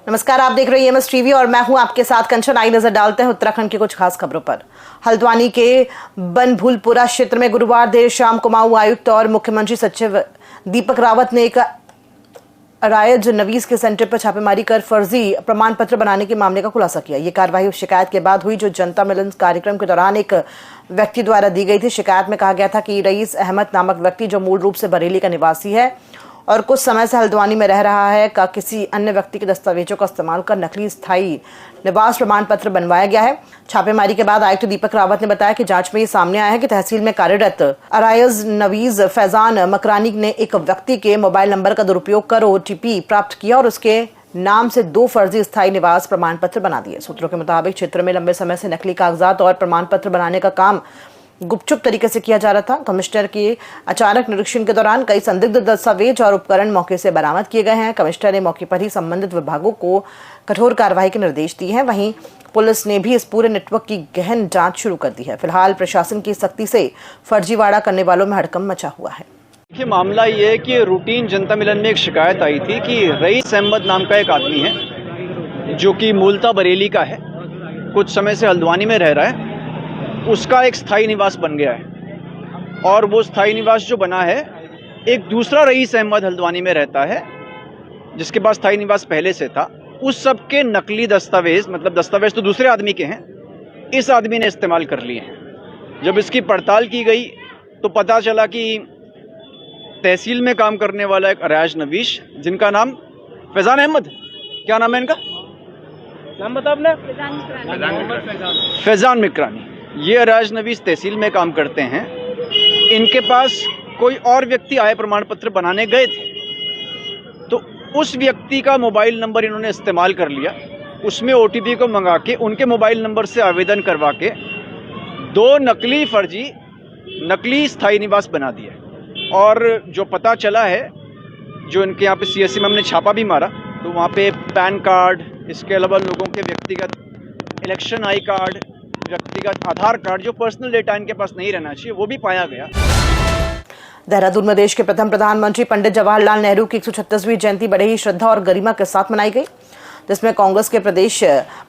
नमस्कार, आप देख रहे हैं एमएस टीवी और मैं हूं आपके साथ कंचन। आई नजर डालते हैं उत्तराखंड की कुछ खास खबरों पर। हल्द्वानी के बनभूलपुरा क्षेत्र में गुरुवार देर शाम कुमाऊं आयुक्त और मुख्यमंत्री सचिव दीपक रावत ने एक अराइज नवीज के सेंटर पर छापेमारी कर फर्जी प्रमाण पत्र बनाने के मामले का खुलासा किया। ये कार्रवाई उस शिकायत के बाद हुई जो जनता मिलन कार्यक्रम के दौरान एक व्यक्ति द्वारा दी गई थी। शिकायत में कहा गया था कि रईस अहमद नामक व्यक्ति, जो मूल रूप से बरेली का निवासी है और कुछ समय से हल्द्वानी में रह रहा है, का किसी अन्य व्यक्ति के दस्तावेजों का इस्तेमाल कर नकली स्थायी निवास प्रमाण पत्र बनवाया गया है। छापेमारी के बाद आयुक्त दीपक रावत ने बताया कि जांच में ये सामने आया है कि तहसील में कार्यरत अराइज नवीज फैजान मकरानी ने एक व्यक्ति के मोबाइल नंबर का दुरुपयोग कर ओटीपी प्राप्त किया और उसके नाम से 2 फर्जी स्थायी निवास प्रमाण पत्र बना दिए। सूत्रों के मुताबिक क्षेत्र में लंबे समय से नकली कागजात और प्रमाण पत्र बनाने का काम गुपचुप तरीके से किया जा रहा था। कमिश्नर के अचानक निरीक्षण के दौरान कई संदिग्ध दस्तावेज और उपकरण मौके से बरामद किए गए हैं। कमिश्नर ने मौके पर ही संबंधित विभागों को कठोर कार्रवाई के निर्देश दिए हैं। वहीं पुलिस ने भी इस पूरे नेटवर्क की गहन जांच शुरू कर दी है। फिलहाल प्रशासन की सख्ती से फर्जीवाड़ा करने वालों में हड़कंप मचा हुआ है। देखिए, मामला ये है कि रूटीन जनता मिलन में एक शिकायत आई थी कि रईस अहमद नाम का एक आदमी है जो कि मूलतः बरेली का है, कुछ समय से हल्द्वानी में रह रहा है। उसका एक स्थायी निवास बन गया है और वो स्थायी निवास जो बना है, एक दूसरा रईस अहमद हल्द्वानी में रहता है जिसके पास स्थायी निवास पहले से था। उस सब के नकली दस्तावेज, मतलब दस्तावेज तो दूसरे आदमी के हैं, इस आदमी ने इस्तेमाल कर लिए हैं। जब इसकी पड़ताल की गई तो पता चला कि तहसील में काम करने वाला एक अराइज नवीश, जिनका नाम फैजान अहमद, क्या नाम है इनका, नाम बता आपने? फैजान मिकरानी। ये अराइज नवीश तहसील में काम करते हैं। इनके पास कोई और व्यक्ति आय प्रमाण पत्र बनाने गए थे, तो उस व्यक्ति का मोबाइल नंबर इन्होंने इस्तेमाल कर लिया। उसमें ओटीपी को मंगा के उनके मोबाइल नंबर से आवेदन करवा के 2 नकली स्थायी निवास बना दिए। और जो पता चला है, जो इनके यहाँ पे सीएससी में हमने छापा भी मारा, तो वहाँ पे पैन कार्ड, इसके अलावा लोगों के व्यक्तिगत इलेक्शन आई कार्ड, व्यक्तिगत आधार कार्ड, जो पर्सनल डेटा इनके पास नहीं रहना चाहिए, वो भी पाया गया। देहरादून में देश के प्रथम प्रधानमंत्री पंडित जवाहरलाल नेहरू की 136वीं जयंती बड़े ही श्रद्धा और गरिमा के साथ मनाई गई, जिसमें कांग्रेस के प्रदेश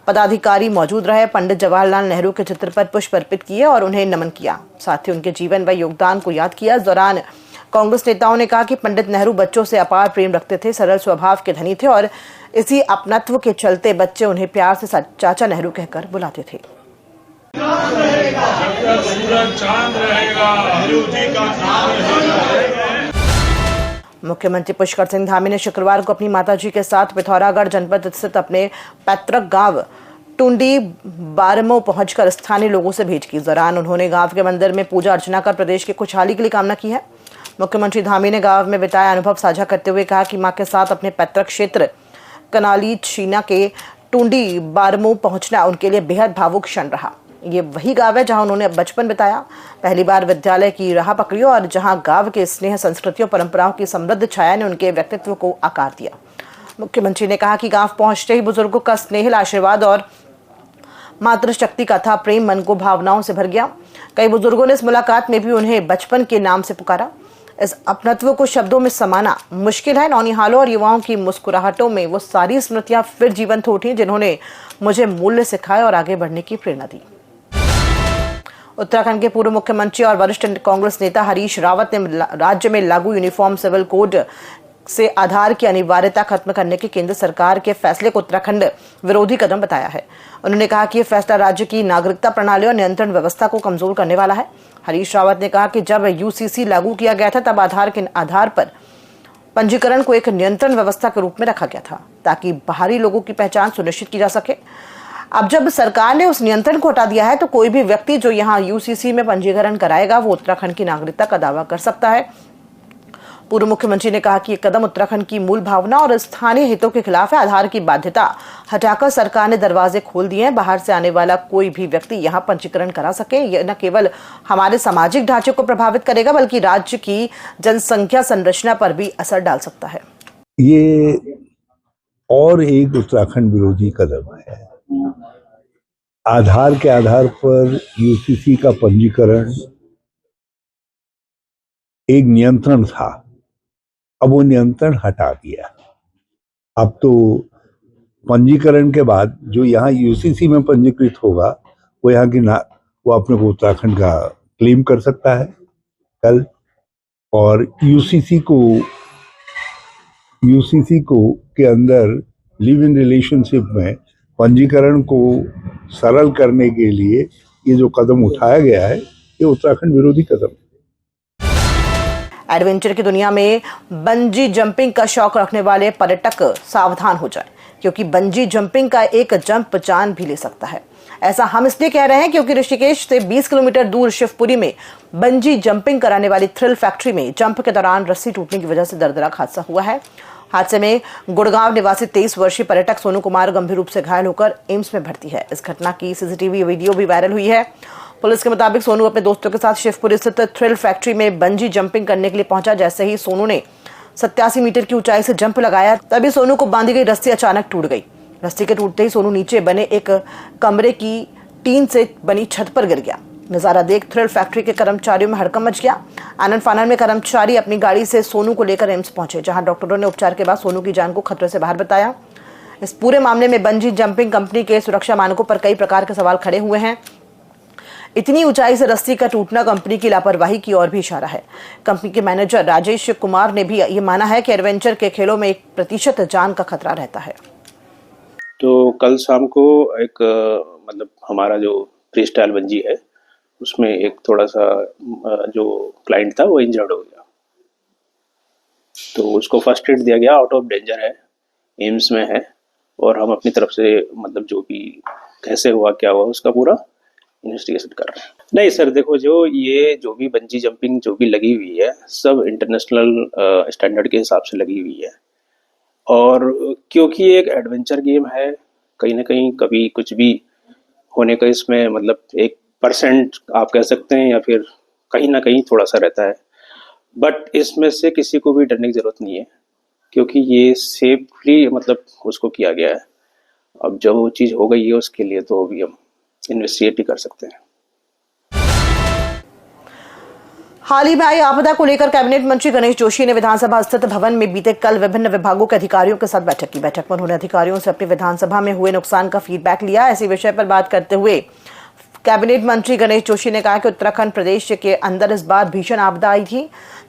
पदाधिकारी मौजूद रहे। पंडित जवाहरलाल नेहरू के चित्र पर पुष्प अर्पित किए और उन्हें नमन किया, साथ ही उनके जीवन व योगदान को याद किया। इस दौरान कांग्रेस नेताओं ने कहा कि पंडित नेहरू बच्चों से अपार प्रेम रखते थे, सरल स्वभाव के धनी थे और इसी अपनत्व के चलते बच्चे उन्हें प्यार से चाचा नेहरू कहकर बुलाते थे। मुख्यमंत्री पुष्कर सिंह धामी ने शुक्रवार को अपनी माताजी के साथ पिथौरागढ़ जनपद स्थित अपने पैतृक गांव टुंडी बारमो पहुंचकर स्थानीय लोगों से भेंट की। इस दौरान उन्होंने गांव के मंदिर में पूजा अर्चना कर प्रदेश की खुशहाली के लिए कामना की है। मुख्यमंत्री धामी ने गांव में बिताया अनुभव साझा करते हुए कहा कि मां के साथ अपने पैतृक क्षेत्र कनाली छीना के टुंडी बारमो पहुंचना उनके लिए बेहद भावुक क्षण रहा। ये वही गांव है जहां उन्होंने बचपन बिताया, पहली बार विद्यालय की राह पकड़ी और जहां गांव के स्नेह, संस्कृति और परंपराओं की समृद्ध छाया ने उनके व्यक्तित्व को आकार दिया। मुख्यमंत्री ने कहा कि गांव पहुंचते ही बुजुर्गों का स्नेह, आशीर्वाद और मातृशक्ति का था प्रेम मन को भावनाओं से भर गया। कई बुजुर्गों ने इस मुलाकात में भी उन्हें बचपन के नाम से पुकारा। इस अपनत्व को शब्दों में समाना मुश्किल है। नौनिहालों और युवाओं की मुस्कुराहटों में वो सारी स्मृतियां फिर जीवंत हो उठी जिन्होंने मुझे मूल्य सिखाए और आगे बढ़ने की प्रेरणा दी। उत्तराखंड के पूर्व मुख्यमंत्री और वरिष्ठ कांग्रेस नेता हरीश रावत ने राज्य में लागू यूनिफॉर्म सिविल कोड से आधार की अनिवार्यता खत्म करने के केंद्र सरकार के फैसले को उत्तराखंड विरोधी कदम बताया है। उन्होंने कहा कि यह फैसला राज्य की नागरिकता प्रणाली और नियंत्रण व्यवस्था को कमजोर करने वाला है। हरीश रावत ने कहा कि जब यूसीसी लागू किया गया था तब आधार के आधार पर पंजीकरण को एक नियंत्रण व्यवस्था के रूप में रखा गया था ताकि बाहरी लोगों की पहचान सुनिश्चित की जा सके। अब जब सरकार ने उस नियंत्रण को हटा दिया है तो कोई भी व्यक्ति जो यहाँ यूसीसी में पंजीकरण कराएगा वो उत्तराखंड की नागरिकता का दावा कर सकता है। पूर्व मुख्यमंत्री ने कहा कि ये कदम उत्तराखंड की मूल भावना और स्थानीय हितों के खिलाफ है। आधार की बाध्यता हटाकर सरकार ने दरवाजे खोल दिए हैं। बाहर से आने वाला कोई भी व्यक्ति यहाँ पंजीकरण करा सके। यह न केवल हमारे सामाजिक ढांचे को प्रभावित करेगा बल्कि राज्य की जनसंख्या संरचना पर भी असर डाल सकता है। ये और एक उत्तराखंड विरोधी कदम है। आधार के आधार पर यूसीसी का पंजीकरण एक नियंत्रण था, अब वो नियंत्रण हटा दिया। अब तो पंजीकरण के बाद जो यहाँ यूसीसी में पंजीकृत होगा वो यहाँ की ना वो अपने को उत्तराखंड का क्लेम कर सकता है कल। और यूसीसी को के अंदर लिव इन रिलेशनशिप में पंजीकरण को सरल करने के लिए ये जो कदम उठाया गया है ये उत्तराखंड विरोधी कदम है। एडवेंचर की दुनिया में बंजी जंपिंग का शौक रखने वाले पर्यटक सावधान हो जाएं, क्योंकि बंजी जंपिंग का एक जंप जान भी ले सकता है। ऐसा हम इसलिए कह रहे हैं क्योंकि ऋषिकेश से 20 किलोमीटर दूर शिवपुरी में बंजी जंपिंग कराने वाली थ्रिल फैक्ट्री में जंप के दौरान रस्सी टूटने की वजह से दर्दनाक हादसा हुआ है। हादसे में गुड़गांव निवासी 23 वर्षीय पर्यटक सोनू कुमार गंभीर रूप से घायल होकर एम्स में भर्ती है। इस घटना की सीसीटीवी वीडियो भी वायरल हुई है। पुलिस के मुताबिक सोनू अपने दोस्तों के साथ शिवपुरी स्थित थ्रिल फैक्ट्री में बंजी जंपिंग करने के लिए पहुंचा। जैसे ही सोनू ने 87 मीटर की ऊंचाई से जंप लगाया, तभी सोनू को बांधी गई रस्सी अचानक टूट गई। रस्सी के टूटते ही सोनू नीचे बने एक कमरे की टीन से बनी छत पर गिर गया। नजारा देख थ्रिल फैक्ट्री के कर्मचारियों में हड़कंप मच गया। आनंद फानन में कर्मचारी अपनी गाड़ी से सोनू को लेकर एम्स पहुंचे, जहां डॉक्टरों ने उपचार के बाद सोनू की जान को खतरे से बाहर बताया। इस पूरे मामले में बंजी जंपिंग कंपनी के सुरक्षा मानकों पर कई प्रकार के सवाल खड़े हुए हैं। इतनी ऊंचाई से रस्सी का टूटना कंपनी की लापरवाही की ओर भी इशारा है। कंपनी के मैनेजर राजेश कुमार ने भी ये माना है कि एडवेंचर के खेलों में 1% जान का खतरा रहता है। तो कल शाम को एक मतलब हमारा जो फ्री स्टाइल बंजी है उसमें एक थोड़ा सा जो क्लाइंट था वो इंजर्ड हो गया, तो उसको फर्स्ट एड दिया गया। आउट ऑफ डेंजर है, एम्स में है, और हम अपनी तरफ से मतलब जो भी कैसे हुआ क्या हुआ उसका पूरा इन्वेस्टिगेशन कर रहे हैं। नहीं सर, देखो जो भी बंजी जंपिंग जो भी लगी हुई है सब इंटरनेशनल स्टैंडर्ड के हिसाब से लगी हुई है, और क्योंकि एक एडवेंचर गेम है, कहीं ना कहीं कभी कुछ भी होने का इसमें मतलब 1% आप कह सकते हैं, या फिर कहीं ना कहीं थोड़ा सा रहता है। बट इसमें से किसी को भी डरने की ज़रूरत नहीं है, क्योंकि ये सेफली मतलब उसको किया गया है। अब जब वो चीज़ हो गई है उसके लिए तो अभी हम इन्वेस्टिगेट ही कर सकते हैं। हाल ही में आई आपदा को लेकर कैबिनेट मंत्री गणेश जोशी ने विधानसभा स्थित भवन में बीते कल विभिन्न विभागों के अधिकारियों के साथ बैठक की। बैठक में उन्होंने अधिकारियों से अपनी विधानसभा में हुए नुकसान का फीडबैक लिया। इसी विषय पर बात करते हुए कैबिनेट मंत्री गणेश जोशी ने कहा कि उत्तराखंड प्रदेश के अंदर इस बार भीषण आपदा आई थी,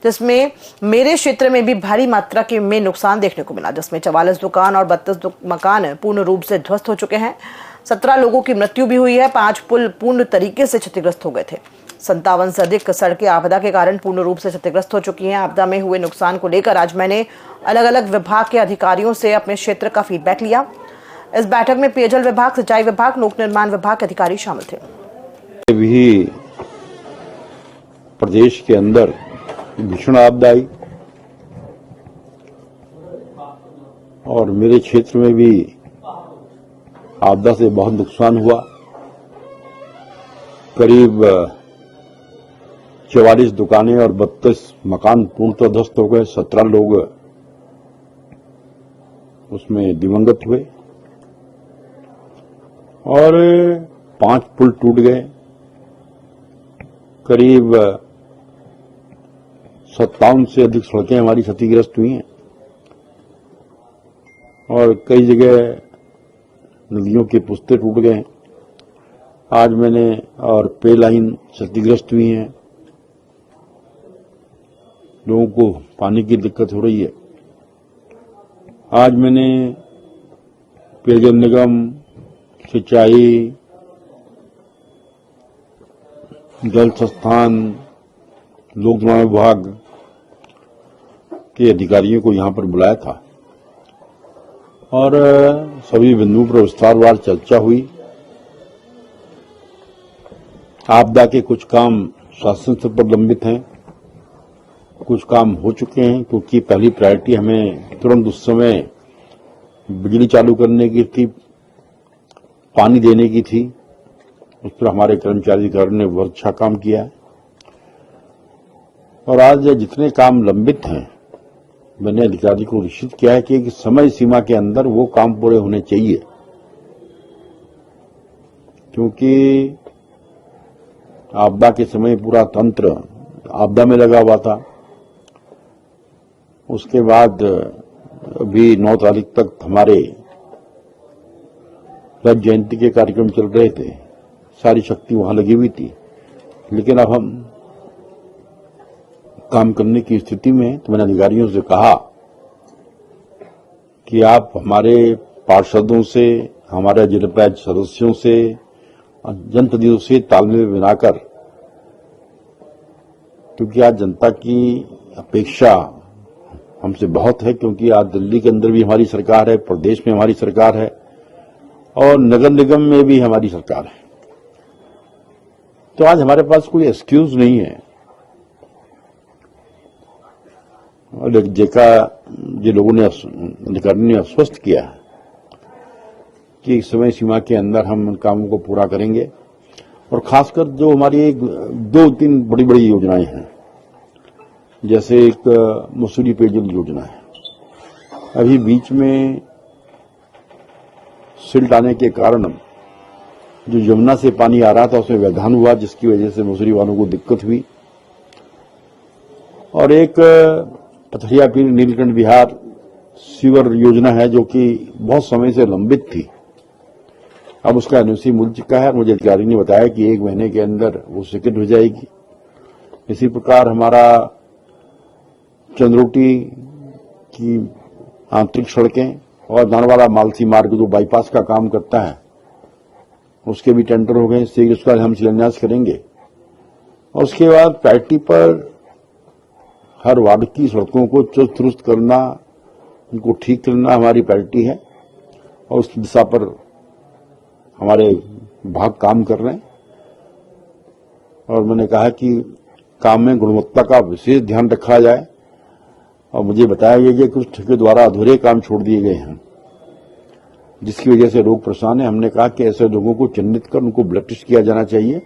जिसमें मेरे क्षेत्र में भी भारी मात्रा में नुकसान देखने को मिला, जिसमें 44 दुकान और 32 मकान पूर्ण रूप से ध्वस्त हो चुके हैं। 17 लोगों की मृत्यु भी हुई है। 5 पुल पूर्ण तरीके से क्षतिग्रस्त हो गए थे। 57 से अधिक सड़कें आपदा के कारण पूर्ण रूप से क्षतिग्रस्त हो चुकी हैं। आपदा में हुए नुकसान को लेकर आज मैंने अलग अलग विभाग के अधिकारियों से अपने क्षेत्र का फीडबैक लिया। इस बैठक में पेयजल विभाग, सिंचाई विभाग, लोक निर्माण विभाग के अधिकारी शामिल थे। भी प्रदेश के अंदर भीषण आपदा आई और मेरे क्षेत्र में भी आपदा से बहुत नुकसान हुआ। करीब 44 दुकानें और 32 मकान पूर्णतः ध्वस्त हो गए। 17 लोग उसमें दिवंगत हुए और 5 पुल टूट गए। करीब 57 से अधिक सड़कें हमारी क्षतिग्रस्त हुई हैं और कई जगह नदियों के पुस्ते टूट गए। आज मैंने और पे लाइन क्षतिग्रस्त हुई हैं, लोगों को पानी की दिक्कत हो रही है। आज मैंने पेयजल निगम, सिंचाई, जल संस्थान, लोक निर्माण विभाग के अधिकारियों को यहां पर बुलाया था और सभी बिंदुओं पर विस्तारवार चर्चा हुई। आपदा के कुछ काम शासन स्तर पर लंबित हैं, कुछ काम हो चुके हैं, क्योंकि पहली प्रायोरिटी हमें तुरंत उस समय बिजली चालू करने की थी, पानी देने की थी। उस पर हमारे कर्मचारी अधिकारियों ने बहुत अच्छा काम किया है और आज जितने काम लंबित हैं मैंने अधिकारी को निश्चित किया है कि एक समय सीमा के अंदर वो काम पूरे होने चाहिए, क्योंकि आपदा के समय पूरा तंत्र आपदा में लगा हुआ था। उसके बाद भी 9 तारीख तक हमारे रथ जयंती के कार्यक्रम चल रहे थे, सारी शक्ति वहां लगी हुई थी, लेकिन अब हम काम करने की स्थिति में हैं। तो मैंने अधिकारियों से कहा कि आप हमारे पार्षदों से, हमारे जिला पंचायत सदस्यों से, जनप्रतिनिधियों से तालमेल बनाकर, क्योंकि आज जनता की अपेक्षा हमसे बहुत है, क्योंकि आज दिल्ली के अंदर भी हमारी सरकार है, प्रदेश में हमारी सरकार है और नगर निगम में भी हमारी सरकार है। तो आज हमारे पास कोई एक्सक्यूज नहीं है। और जेका जो लोगों ने अधिकारी ने आश्वस्त किया है कि समय सीमा के अंदर हम उन कामों को पूरा करेंगे, और खासकर जो हमारी 2-3 बड़ी बड़ी योजनाएं हैं, जैसे एक मसूरी पेयजल योजना है। अभी बीच में सिल्ट आने के कारण जो यमुना से पानी आ रहा था उसमें व्यवधान हुआ, जिसकी वजह से मसूरी वालों को दिक्कत हुई। और एक पथरिया पीर नीलकंठ बिहार सीवर योजना है, जो कि बहुत समय से लंबित थी। अब उसका एनओसी मिल चुका है। मुझे अधिकारी ने बताया कि 1 महीने के अंदर वो स्वीकृत हो जाएगी। इसी प्रकार हमारा चंद्रोटी की आंतरिक सड़कें और दानवाड़ा मालसी मार्ग जो बाईपास का काम करता है, उसके भी टेंडर हो गए। शीघ्र उसका हम शिलान्यास करेंगे। और उसके बाद प्रायोरिटी पर हर वार्ड की सड़कों को चुस्त दुरुस्त करना, उनको ठीक करना हमारी प्रायोरिटी है, और उस दिशा पर हमारे विभाग काम कर रहे हैं। और मैंने कहा कि काम में गुणवत्ता का विशेष ध्यान रखा जाए। और मुझे बताया गया कि कुछ ठेके द्वारा अधूरे काम छोड़ दिए गए हैं, जिसकी वजह से लोग परेशान हैं। हमने कहा कि ऐसे लोगों को चिन्हित कर उनको ब्लैक लिस्ट किया जाना चाहिए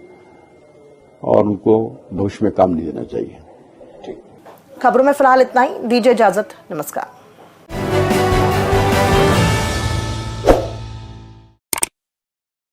और उनको भविष्य में काम नहीं देना चाहिए। खबरों में फिलहाल इतना ही। दीजिए इजाजत। नमस्कार।